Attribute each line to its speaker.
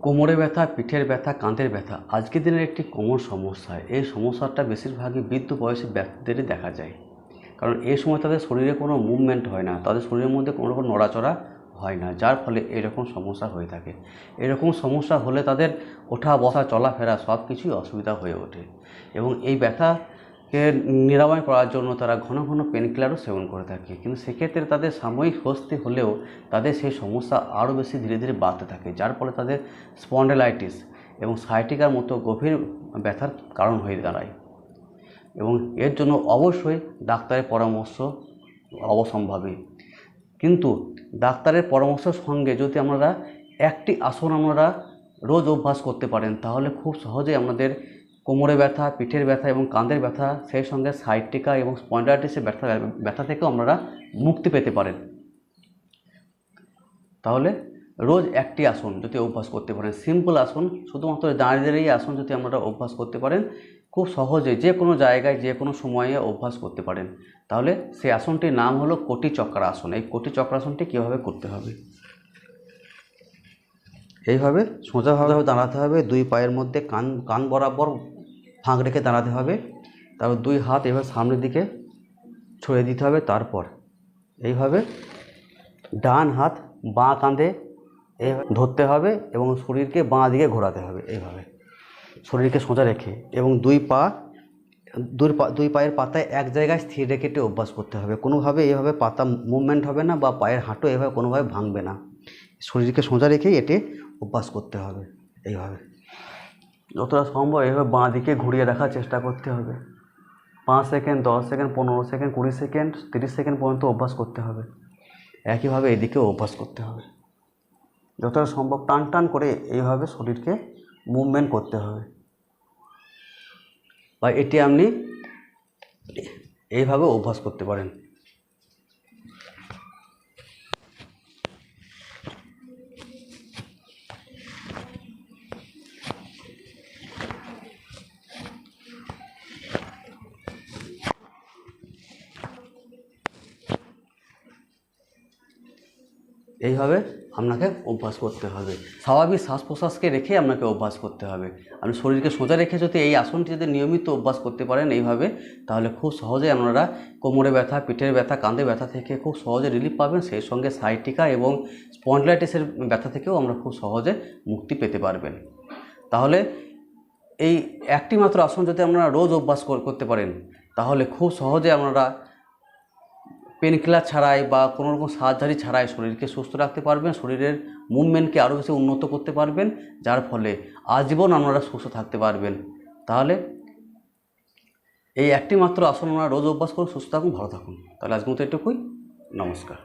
Speaker 1: কোমরে ব্যথা, পিঠের ব্যথা, কাঁধের ব্যথা আজকের দিনের একটি কমন সমস্যা। এই সমস্যাটা বেশিরভাগই বৃদ্ধ বয়সী ব্যক্তিদেরই দেখা যায়। কারণ এই সময় তাদের শরীরে কোনো মুভমেন্ট হয় না, তাদের শরীরের মধ্যে কোনো রকম নড়াচড়া হয় না, যার ফলে এরকম সমস্যা হয়ে থাকে। এরকম সমস্যা হলে তাদের ওঠা বসা চলাফেরা সব কিছুই অসুবিধা হয়ে ওঠে এবং এই ব্যথাকে নিরাময় করার জন্য তারা ঘন ঘন পেনকিলারও সেবন করে থাকে। কিন্তু সেক্ষেত্রে তাদের সাময়িক স্বস্তি হলেও তাদের সেই সমস্যা আরও বেশি ধীরে ধীরে বাড়তে থাকে, যার ফলে তাদের স্পন্ডেলাইটিস এবং সায়াটিকার মতো গভীর ব্যথার কারণ হয়ে দাঁড়ায় এবং এর জন্য অবশ্যই ডাক্তারের পরামর্শ অবশ্যম্ভাবী। কিন্তু ডাক্তারের পরামর্শের সঙ্গে যদি আপনারা একটি আসন আপনারা রোজ অভ্যাস করতে পারেন, তাহলে খুব সহজেই আপনাদের কোমরে ব্যথা, পিঠের ব্যথা এবং কাঁধের ব্যথা, সেই সঙ্গে সায়াটিকা এবং স্পন্ডাইটিসের ব্যথা থেকেও আপনারা মুক্তি পেতে পারেন। তাহলে রোজ একটি আসন যদি অভ্যাস করতে পারেন, সিম্পল আসন, শুধুমাত্র দাঁড়িয়ে আসন যদি আপনারা অভ্যাস করতে পারেন, খুব সহজে যে কোনো জায়গায় যে কোনো সময়ে অভ্যাস করতে পারেন, তাহলে সেই আসনটির নাম হলো কোটি চক্রাসন। এই কোটি চক্রাসনটি কীভাবে করতে হবে? এইভাবে সোজাভাবে দাঁড়াতে হবে, দুই পায়ের মধ্যে কান বরাবর ফাঁক রেখে দাঁড়াতে হবে। তারপর দুই হাত এভাবে সামনের দিকে ছড়িয়ে দিতে হবে। তারপর এইভাবে ডান হাত বাঁ কাঁধে এইভাবে ধরতে হবে এবং শরীরকে বাঁ দিকে ঘোরাতে হবে। এইভাবে শরীরকে সোজা রেখে এবং দুই পায়ের পাতায় এক জায়গায় স্থির রেখে অভ্যাস করতে হবে। কোনোভাবে এইভাবে পাতা মুভমেন্ট হবে না বা পায়ের হাঁটু এভাবে কোনোভাবে ভাঙবে না। শরীরকে সোজা রেখেই এটি অভ্যাস করতে হবে। এইভাবে যতটা সম্ভব এইভাবে বাঁ দিকে ঘুরিয়ে রাখার চেষ্টা করতে হবে। 5 second, 10 second, 15 second, 20 second, 30 second পর্যন্ত অভ্যাস করতে হবে। একইভাবে এদিকেও অভ্যাস করতে হবে। যতটা সম্ভব টান টান করে এইভাবে শরীরকে মুভমেন্ট করতে হবে। বা এটি আপনি এইভাবে অভ্যাস করতে পারেন। এইভাবে আপনাকে অভ্যাস করতে হবে। স্বাভাবিক শ্বাস প্রশ্বাসকে রেখে আপনাকে অভ্যাস করতে হবে। আপনি শরীরকে সোজা রেখে যদি এই আসনটি যদি নিয়মিত অভ্যাস করতে পারেন এইভাবে, তাহলে খুব সহজেই আপনারা কোমরে ব্যথা, পিঠের ব্যথা, কাঁধে ব্যথা থেকে খুব সহজে রিলিফ পাবেন। সেই সঙ্গে সায়াটিকা এবং স্পন্ডাইটিসের ব্যথা থেকেও আমরা খুব সহজে মুক্তি পেতে পারবেন। তাহলে এই একটি মাত্র আসন যদি আপনারা রোজ অভ্যাস করতে পারেন, তাহলে খুব সহজে আপনারা পেনকিলার ছাড়াই বা কোনো রকম সার্জারি ছাড়াই শরীরকে সুস্থ রাখতে পারবেন, শরীরের মুভমেন্টকে আরও বেশি উন্নত করতে পারবেন, যার ফলে আজীবন আপনারা সুস্থ থাকতে পারবেন। তাহলে এই একটি মাত্র আসন আপনারা রোজ অভ্যাস করুন, সুস্থ থাকুন, ভালো থাকুন। তাহলে আজকের মতো এটুকুই। নমস্কার।